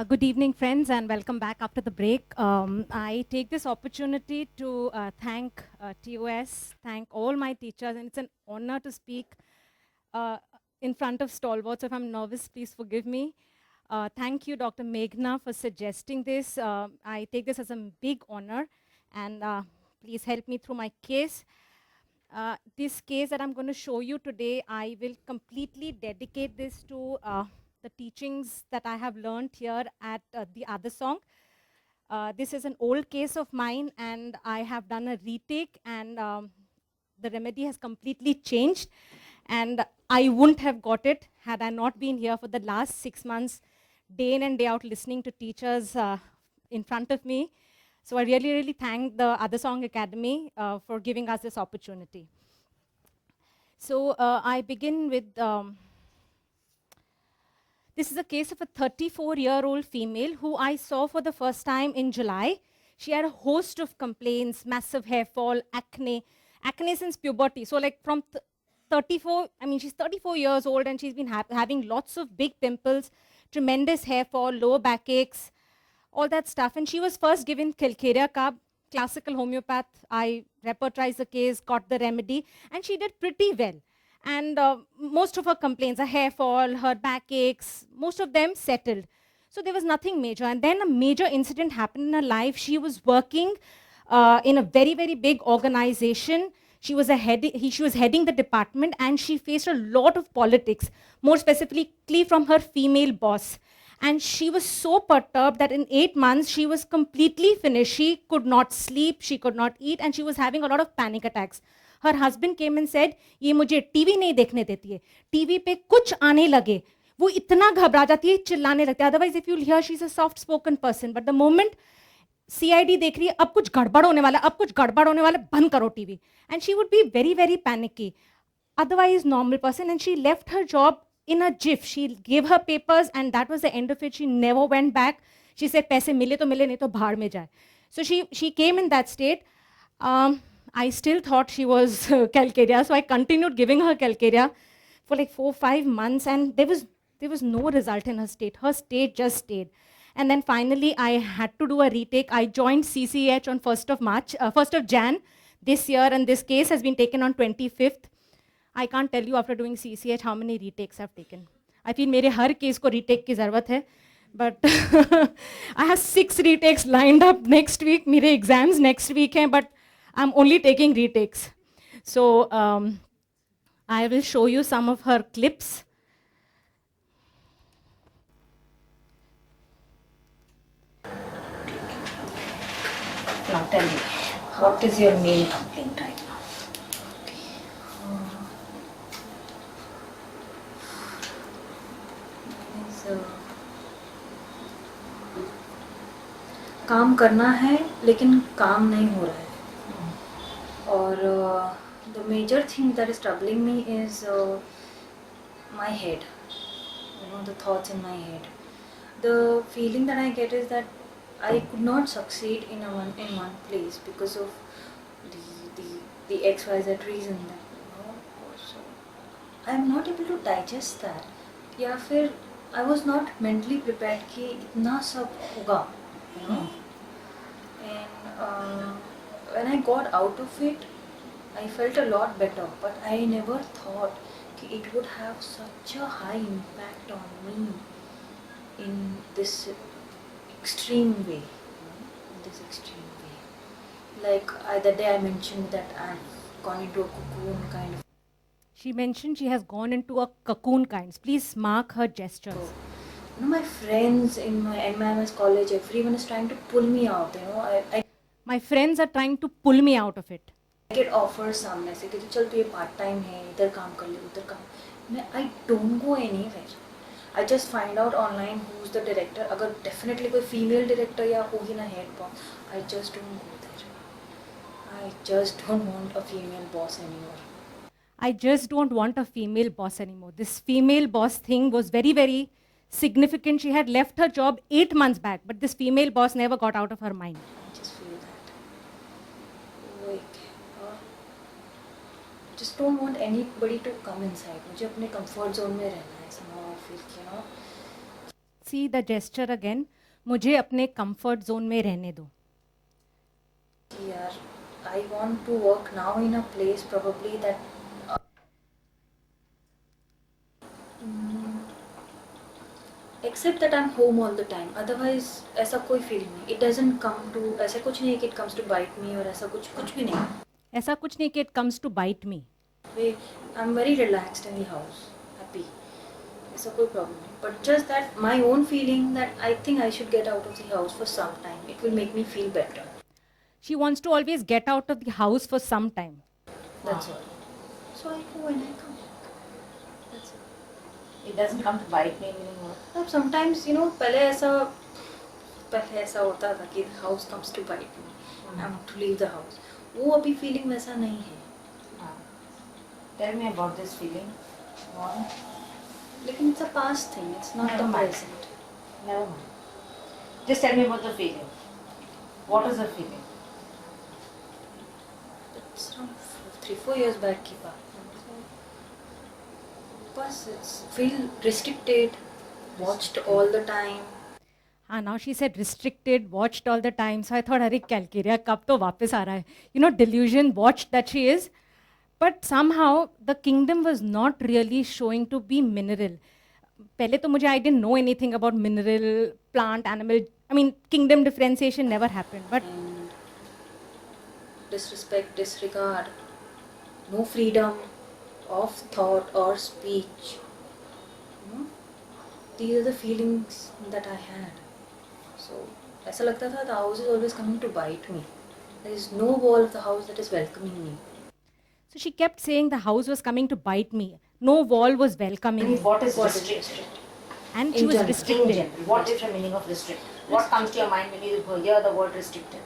Good evening, friends, and welcome back after the break. I take this opportunity to thank TOS, thank all my teachers, and it's an honor to speak uh, in front of stalwarts. If I'm nervous, please forgive me. Thank you, Dr. Meghna, for suggesting this. I take this as a big honor, and please help me through my case. This case that I'm going to show you today, I will completely dedicate this to the teachings that I have learned here at the other song. This is an old case of mine, and I have done a retake, and the remedy has completely changed. And I wouldn't have got it had I not been here for the last 6 months, day in and day out, listening to teachers in front of me. So I really, really thank the Other Song Academy for giving us this opportunity. So I begin with, this is a case of a 34-year-old female who I saw for the first time in July. She had a host of complaints, massive hair fall, acne since puberty. So like from 34, I mean, she's 34 years old and she's been having lots of big pimples, tremendous hair fall, lower backaches, all that stuff. And she was first given Calcarea carb, classical homeopath. I repertorized the case, got the remedy, and she did pretty well. And most of her complaints, her hair fall, her backaches, most of them settled. So there was nothing major. And then a major incident happened in her life. She was working in a very, very big organization. She was heading the department, and she faced a lot of politics, more specifically from her female boss. And she was so perturbed that in 8 months, she was completely finished. She could not sleep, she could not eat, and she was having a lot of panic attacks. Her husband came and said, ये मुझे TV नहीं देखने देती है, TV पे कुछ आने लगे, वो इतना घबरा जाती है, चिल्लाने लगती है. Otherwise, if you'll hear, she's a soft-spoken person. But the moment CID देख रही है, अब कुछ गड़बड़ होने वाला, अब कुछ गड़बड़ होने वाला, बंद करो TV. And she would be very, very panicky. Otherwise, normal person, and she left her job in a jiff. She gave her papers, and that was the end of it. She never went back. She said, "पैसे मिले तो मिले, नहीं तो भाड़ में जाए." So she came in that state. I still thought she was Calcarea, so I continued giving her Calcarea for like 4-5 months, and there was no result in her state. Her state just stayed. And then finally, I had to do a retake. I joined CCAH on 1st of Jan this year, and this case has been taken on 25th. I can't tell you after doing CCH how many retakes I've taken. I feel मेरे हर case को retake की ज़रूरत है, but I have 6 retakes lined up next week. मेरे exams next week हैं, but I'm only taking retakes. So I will show you some of her clips. Now tell me, what is your main complaint right now? काम करना है लेकिन काम नहीं हो रहा है और the major thing that is troubling me is my head, the thoughts in my head. The feeling that I get is that I could not succeed in one place because of the XYZ reason that so I am not able to digest that, या फिर I was not mentally prepared कि इतना सब होगा, and when I got out of it, I felt a lot better, but I never thought that it would have such a high impact on me in this extreme way. Like the day I mentioned that I've gone into a cocoon kind of. She mentioned she has gone into a cocoon kind. Please mark her gestures. So, my friends in my MIMS college, everyone is trying to pull me out. My friends are trying to pull me out of it. I get offers सामने से कि चल तू ये part time है, इधर काम कर ले, उधर काम. I don't go anywhere. I just find out online who's the director. अगर definitely कोई female director या होगी ना head boss, I just don't go there. I just don't want a female boss anymore. I just don't want a female boss anymore. This female boss thing was very, very significant. She had left her job 8 months back, but this female boss never got out of her mind. I just feel that. Just don't want anybody to come inside. मुझे अपने comfort zone में रहना है. Somehow I feel, see the gesture again. मुझे अपने comfort zone में रहने दो. Yeah, I want to work now in a place probably that except that I'm home all the time. Otherwise ऐसा कोई feeling नहीं. It doesn't come to ऐसा कुछ नहीं है कि it comes to bite me और ऐसा कुछ भी नहीं. ऐसा कुछ नहीं कि it comes to bite me. I'm very relaxed in the house, happy. ऐसा कोई problem नहीं. But just that my own feeling that I think I should get out of the house for some time. It will make me feel better. She wants to always get out of the house for some time. That's all. So I go when I come back. That's it. It doesn't come to bite me anymore. अब sometimes पहले ऐसा होता था कि the house comes to bite me. I want to leave the house. वो अभी feeling वैसा नहीं है. Tell me about this feeling. One. लेकिन it's a past thing. It's not Never the mind. present. Never mind. Just tell me about the feeling. What is the feeling? It's around 3-4 years back की बात है. बस it's feel restricted, watched all the time. Now she said restricted, watched all the time. So I thought, अरे Calcaria कब तो वापस आ रहा है. Delusion, watched that she is. But somehow the kingdom was not really showing to be mineral. पहले तो मुझे I didn't know anything about mineral, plant, animal. I mean, kingdom differentiation never happened. But And disrespect, disregard, no freedom of thought or speech. These are the feelings that I had. So ऐसा लगता था the house is always coming to bite me. There is no wall of the house that is welcoming me. so she kept saying the house was coming to bite me. No wall was welcoming me. What is What is restrict? restricted? And in she was general, In restricted. general, what is the meaning of restrict? What comes to your mind when you hear the word restricted?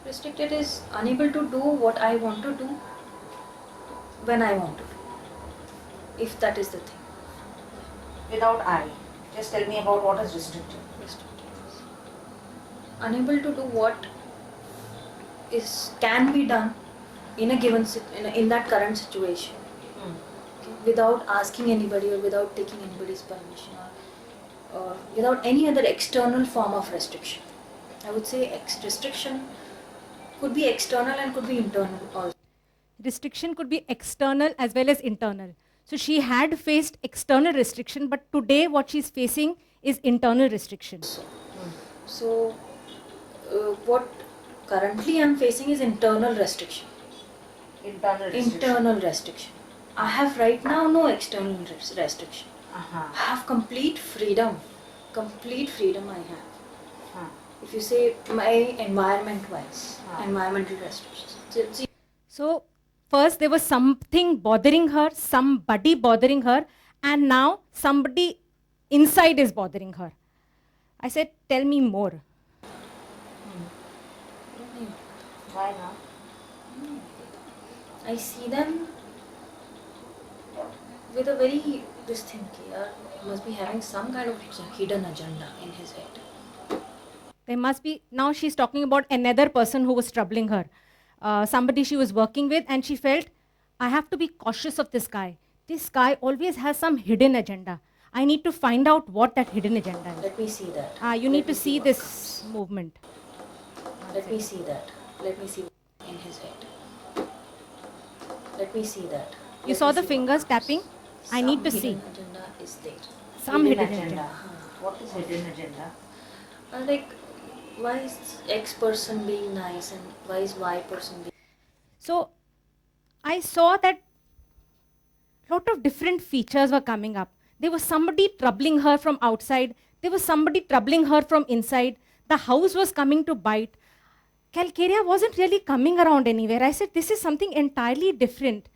Restricted is unable to do what I want to do when I want to do. If that is the thing. Without I. Just tell me about what is restricted. Restricted is unable to do what can be done in a given in that current situation. Okay? Without asking anybody or without taking anybody's permission or without any other external form of restriction. I would say restriction could be external and could be internal also. Restriction could be external as well as internal. So she had faced external restriction, but today what she's facing is internal restriction. So what currently I'm facing is internal restriction. Internal restriction. Internal restriction. I have right now no external restriction. Uh-huh. I have complete freedom. Complete freedom I have. If you say my environment-wise, environmental restrictions. So first there was something bothering her, somebody bothering her, and now somebody inside is bothering her. I said, tell me more. Why not? I see them with a very this thing. He must be having some kind of hidden agenda in his head. There must be, now she's talking about another person who was troubling her. Somebody she was working with, and she felt, I have to be cautious of this guy. This guy always has some hidden agenda. I need to find out what that hidden agenda is. Let me see that. You need to see what this movement. Let me see that. Let me see in his head. Let me see that. You Let saw me the see fingers what tapping? I some need to see. hidden agenda is there. Some hidden agenda. What is hidden agenda? Like, why is X person being nice and why is Y person being... So I saw that lot of different features were coming up. There was somebody troubling her from outside. There was somebody troubling her from inside. The house was coming to bite. Calcaria wasn't really coming around anywhere. I said, this is something entirely different.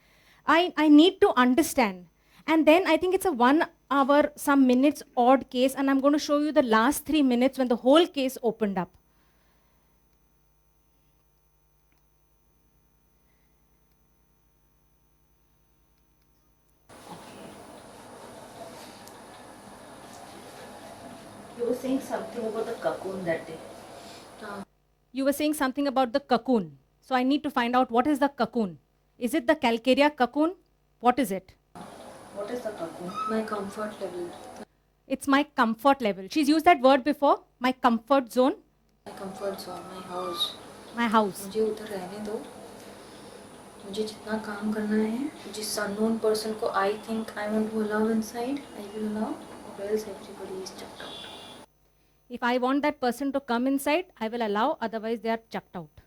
I need to understand. And then I think it's a 1 hour, some minutes odd case, and I'm going to show you the last 3 minutes when the whole case opened up. You were saying something about the cocoon that day. You were saying something about the cocoon. So I need to find out what is the cocoon. Is it the Calcaria cocoon? What is it? What is the cocoon? My comfort level. It's my comfort level. She's used that word before, my comfort zone, My comfort zone, my house. my house. मुझे उधर रहने दो. मुझे जितना काम करना है, जिस unknown person को I think I want to allow inside, I will allow, or else everybody is chucked out. If I want that person to come inside, I will allow, otherwise they are chucked out.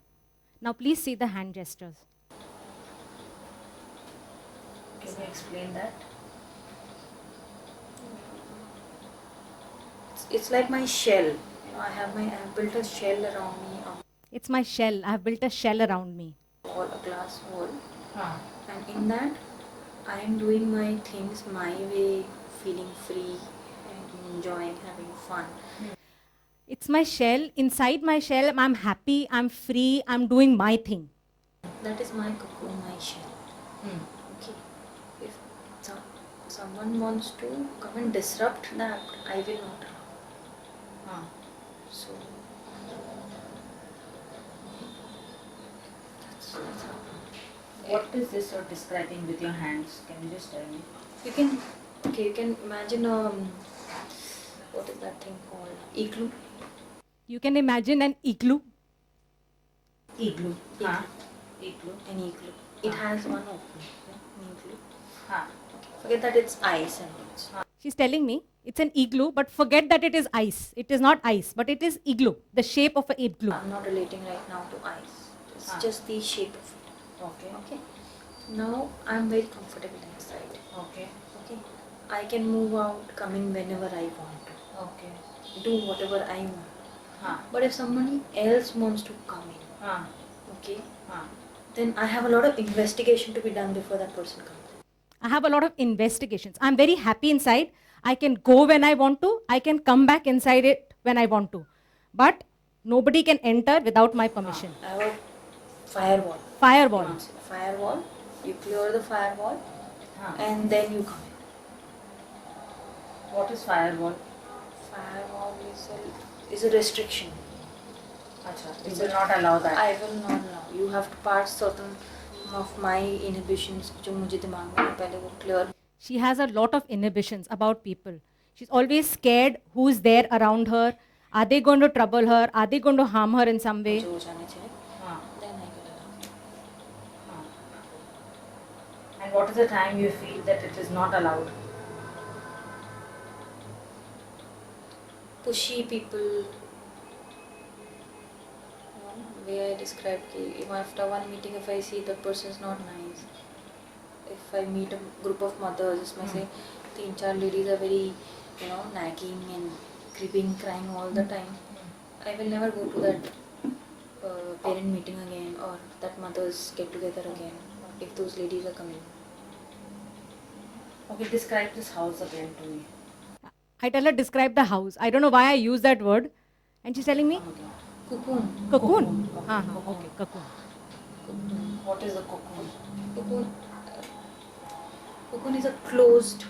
Now please see the hand gestures. Can you explain that? It's like my shell. You know, I have built a shell around me, It's my shell. I have built a shell around me. a glass wall, Huh. and in that, I am doing my things my way, feeling free and enjoying, having fun. It's my shell. Inside my shell, I'm happy, I'm free, I'm doing my thing. That is my cocoon, my shell. Hmm. Okay. If someone wants to come and disrupt that, I will not allow. Huh. So that's how. What is this you're describing with your hands? Can you just tell me? You can imagine what is that thing called? Igloo. You can imagine an igloo. Igloo. Igloo. Huh? Igloo. An igloo. It has one opening. An igloo. Huh. Forget that it's ice and it's. She's telling me it's an igloo, but forget that it is ice. It is not ice, but it is igloo, the shape of an igloo. I'm not relating right now to ice. It's just the shape of it. Okay. Okay. Now I'm very comfortable inside. Okay. Okay. I can move out, come in whenever I want to. Okay. Do whatever I want. Huh. But if somebody else wants to come in, Huh. okay, Huh. then I have a lot of investigation to be done before that person comes. I have a lot of investigations. I'm very happy inside. I can go when I want to. I can come back inside it when I want to. But nobody can enter without my permission. I have a firewall. Firewall. Firewall. You clear the firewall, Huh. and then you come in. What is firewall? Firewall is a restriction. Acha. You will not allow that. I will not allow. You have to pass certain of my inhibitions जो मुझे दिमाग में पहले वो clear. She has a lot of inhibitions about people. She's always scared who's there around her. Are they going to trouble her? Are they going to harm her in some way? जो हो जाने चाहिए. Huh. Then I will allow. Huh. And what is the time you feel that it is not allowed? Pushy people. Way I described if after one meeting if I see that person is not nice, if I meet a group of mothers जिसमें से 3-4 ladies are very nagging and cribbing, crying all the time, I will never go to that parent meeting again or that mothers get together again if those ladies are coming. Okay, describe this house again to me. I tell her, describe the house. I don't know why I use that word. And she's telling me, Cocoon. cocoon. Okay, cocoon. What is a cocoon? Cocoon is a closed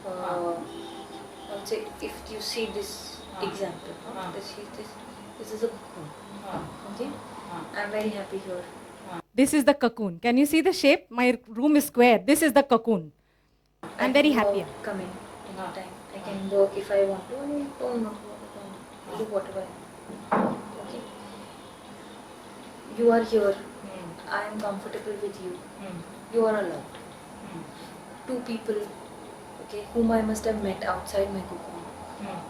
I would say if you see this example, this is a cocoon. Okay? I'm very happy here. This is the cocoon. Can you see the shape? My room is square. This is the cocoon. I'm very happy. Come in anytime. I can work if I want to. I don't want to work. I'll do whatever I want. Okay? You are here. I am comfortable with you. You are allowed. Two people, okay, whom I must have met outside my cocoon,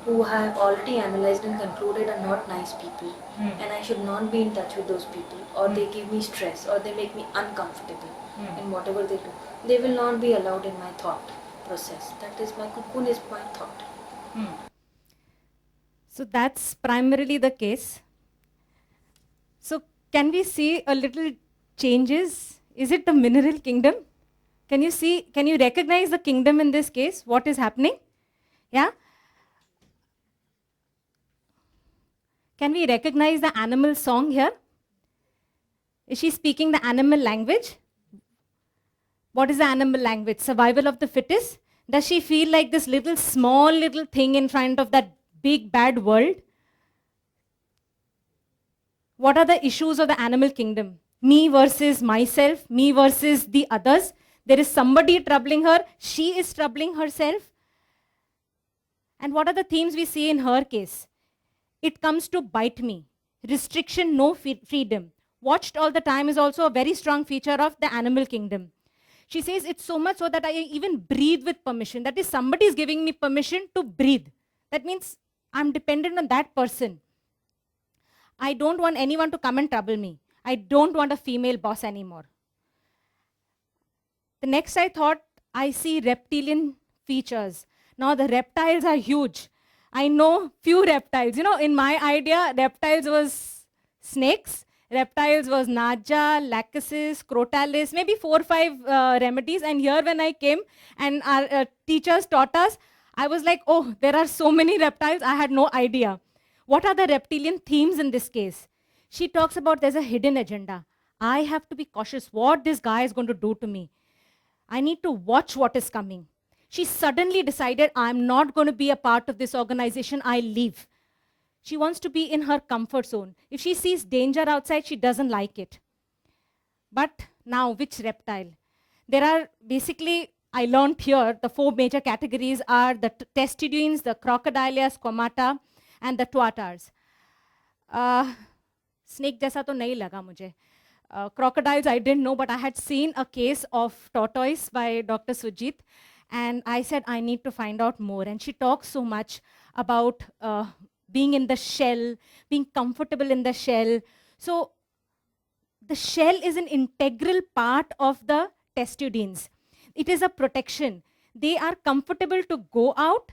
who have already analyzed and concluded are not nice people, and I should not be in touch with those people, or they give me stress, or they make me uncomfortable in whatever they do. They will not be allowed in my thought process. That is, my cocoon is my thought. So that's primarily the case. So can we see a little changes? Is it the mineral kingdom? Can you recognize the kingdom in this case? What is happening? Yeah? Can we recognize the animal song here? Is she speaking the animal language? What is the animal language? Survival of the fittest? Does she feel like this small little thing in front of that big bad world? What are the issues of the animal kingdom? Me versus myself, me versus the others. There is somebody troubling her, she is troubling herself. And what are the themes we see in her case? It comes to bite me. Restriction, no freedom. Watched all the time is also a very strong feature of the animal kingdom. She says it's so much so that I even breathe with permission. That is, somebody is giving me permission to breathe. That means I'm dependent on that person. I don't want anyone to come and trouble me. I don't want a female boss anymore. The next I thought, I see reptilian features. Now the reptiles are huge. I know few reptiles. You know, in my idea, reptiles was snakes, reptiles was naja, lachesis, crotalis, maybe 4 or 5 remedies. And here when I came and our teachers taught us, I was like, oh, there are so many reptiles. I had no idea. What are the reptilian themes in this case? She talks about there's a hidden agenda. I have to be cautious what this guy is going to do to me. I need to watch what is coming. She suddenly decided, I'm not going to be a part of this organization, I leave. She wants to be in her comfort zone. If she sees danger outside, she doesn't like it. But now, which reptile? There are basically, I learned here, the 4 major categories are the testudians, the crocodilia, squamata, and the tuatars. Snake jaisa to nahi laga mujhe. Crocodiles I didn't know, but I had seen a case of tortoise by Dr. Sujit, and I said, I need to find out more. And she talks so much about being in the shell, being comfortable in the shell. So the shell is an integral part of the testudians. It is a protection. They are comfortable to go out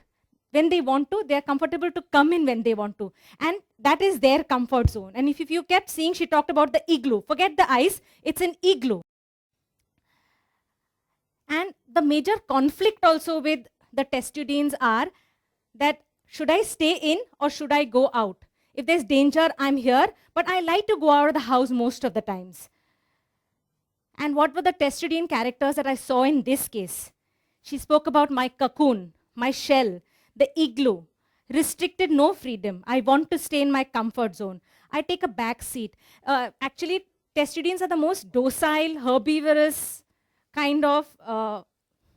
when they want to. They are comfortable to come in when they want to. And that is their comfort zone. And if you kept seeing, she talked about the igloo. Forget the ice, it's an igloo. And the major conflict also with the testudians are that should I stay in or should I go out? If there's danger, I'm here, but I like to go out of the house most of the times. And what were the testudian characters that I saw in this case? She spoke about my cocoon, my shell, the igloo, restricted, no freedom. I want to stay in my comfort zone. I take a back seat. Actually, testudians are the most docile, herbivorous kind of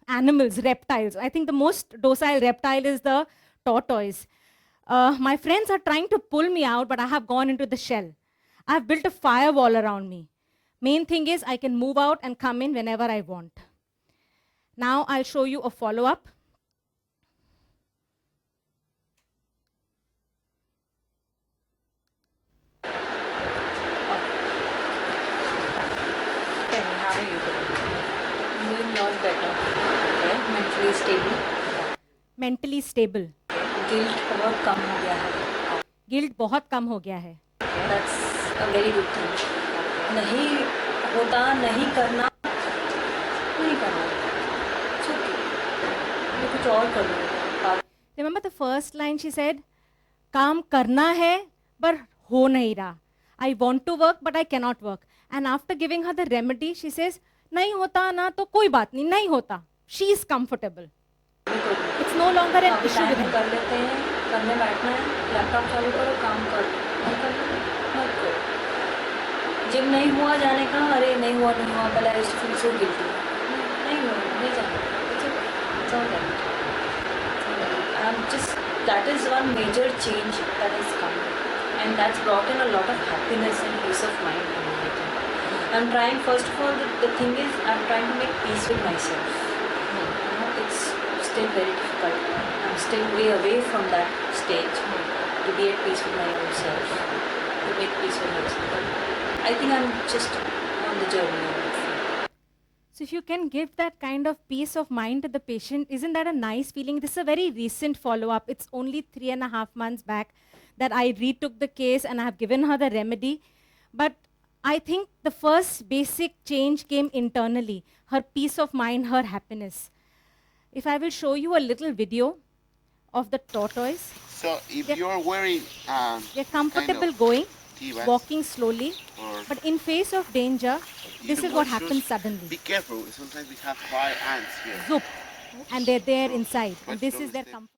animals, reptiles. I think the most docile reptile is the tortoise. My friends are trying to pull me out, but I have gone into the shell. I've built a firewall around me. Main thing is I can move out and come in whenever I want. Now I'll show you a follow-up. How are you doing? Doing lot better. Okay. Mentally stable. Mentally stable. Guilt बहुत कम हो गया है. Guilt बहुत कम हो गया है. That's a very good thing. नहीं होता, नहीं करना. It's okay. मैं कुछ और कर लूँगा. Remember the first line she said, काम करना है पर हो नहीं रहा. I want to work but I cannot work. And after giving her the remedy, she says, नहीं होता ना तो कोई बात नहीं, नहीं होता. She is comfortable. It's no longer an issue with her. कर लेते हैं, करने बैठना है, लैपटॉप चालू करो, काम करो, नहीं करना, मत करो. जिम नहीं हुआ जाने का, अरे नहीं हुआ, पहले I used to feel so guilty. नहीं हुआ, नहीं जाना. It's all right. That is one major change that has come, and that's brought in a lot of happiness and peace of mind in me. I'm trying, first of all, the thing is, I'm trying to make peace with myself. You know, it's still very difficult. I'm still way away from that stage to be at peace with my own self, to make peace with myself. But I think I'm just on the journey. So if you can give that kind of peace of mind to the patient, isn't that a nice feeling? This is a very recent follow-up. It's only 3.5 months back that I retook the case and I have given her the remedy. But I think the first basic change came internally, her peace of mind, her happiness. If I will show you a little video of the tortoise. So if you're wearing They're comfortable going, T-bags walking slowly, or but in face of danger, this even is what more happens shoes, suddenly. be careful. Sometimes we have fire ants here. Zoop, and they're there So, inside. but And this don't is their step comfort.